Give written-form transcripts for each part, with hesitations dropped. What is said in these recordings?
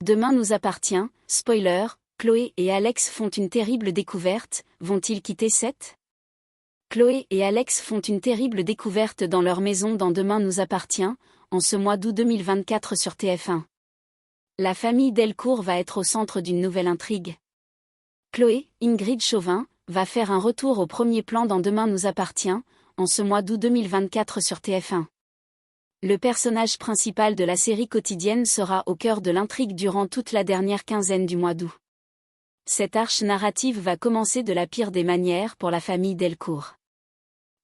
Demain nous appartient, spoiler, Chloé et Alex font une terrible découverte, vont-ils quitter Seth? Chloé et Alex font une terrible découverte dans leur maison dans Demain nous appartient, en ce mois d'août 2024 sur TF1. La famille Delcourt va être au centre d'une nouvelle intrigue. Chloé, Ingrid Chauvin, va faire un retour au premier plan dans Demain nous appartient, en ce mois d'août 2024 sur TF1. Le personnage principal de la série quotidienne sera au cœur de l'intrigue durant toute la dernière quinzaine du mois d'août. Cette arche narrative va commencer de la pire des manières pour la famille Delcourt.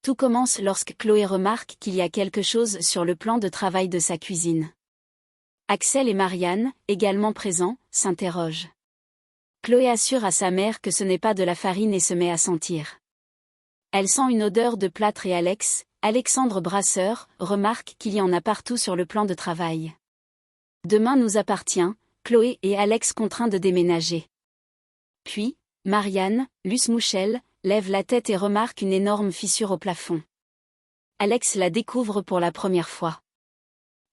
Tout commence lorsque Chloé remarque qu'il y a quelque chose sur le plan de travail de sa cuisine. Axel et Marianne, également présents, s'interrogent. Chloé assure à sa mère que ce n'est pas de la farine et se met à sentir. Elle sent une odeur de plâtre et Alexandre Brasseur, remarque qu'il y en a partout sur le plan de travail. Demain nous appartient, Chloé et Alex contraints de déménager. Puis, Marianne, Luce Mouchel, lève la tête et remarque une énorme fissure au plafond. Alex la découvre pour la première fois.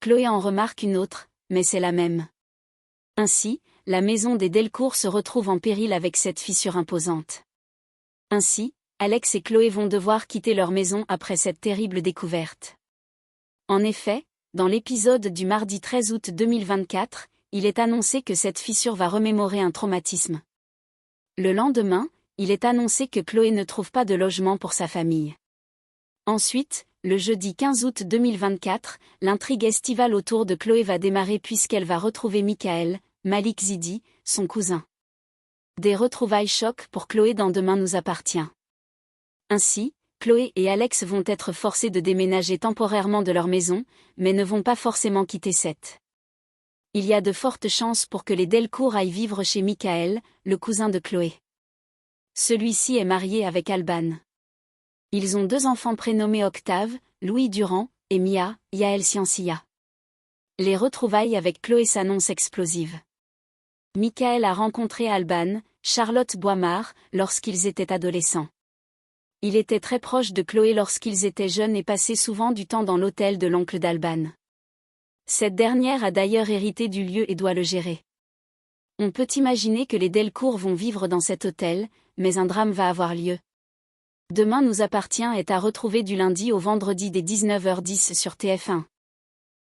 Chloé en remarque une autre, mais c'est la même. Ainsi, la maison des Delcourt se retrouve en péril avec cette fissure imposante. Ainsi, Alex et Chloé vont devoir quitter leur maison après cette terrible découverte. En effet, dans l'épisode du mardi 13 août 2024, il est annoncé que cette fissure va remémorer un traumatisme. Le lendemain, il est annoncé que Chloé ne trouve pas de logement pour sa famille. Ensuite, le jeudi 15 août 2024, l'intrigue estivale autour de Chloé va démarrer puisqu'elle va retrouver Michael, Malik Zidi, son cousin. Des retrouvailles choc pour Chloé dans Demain nous appartient. Ainsi, Chloé et Alex vont être forcés de déménager temporairement de leur maison, mais ne vont pas forcément quitter Seth. Il y a de fortes chances pour que les Delcourt aillent vivre chez Michael, le cousin de Chloé. Celui-ci est marié avec Alban. Ils ont 2 enfants prénommés Octave, Louis Durand, et Mia, Yael Sciencia. Les retrouvailles avec Chloé s'annoncent explosives. Michael a rencontré Alban, Charlotte Boimard, lorsqu'ils étaient adolescents. Il était très proche de Chloé lorsqu'ils étaient jeunes et passait souvent du temps dans l'hôtel de l'oncle d'Alban. Cette dernière a d'ailleurs hérité du lieu et doit le gérer. On peut imaginer que les Delcourt vont vivre dans cet hôtel, mais un drame va avoir lieu. Demain nous appartient est à retrouver du lundi au vendredi dès 19h10 sur TF1.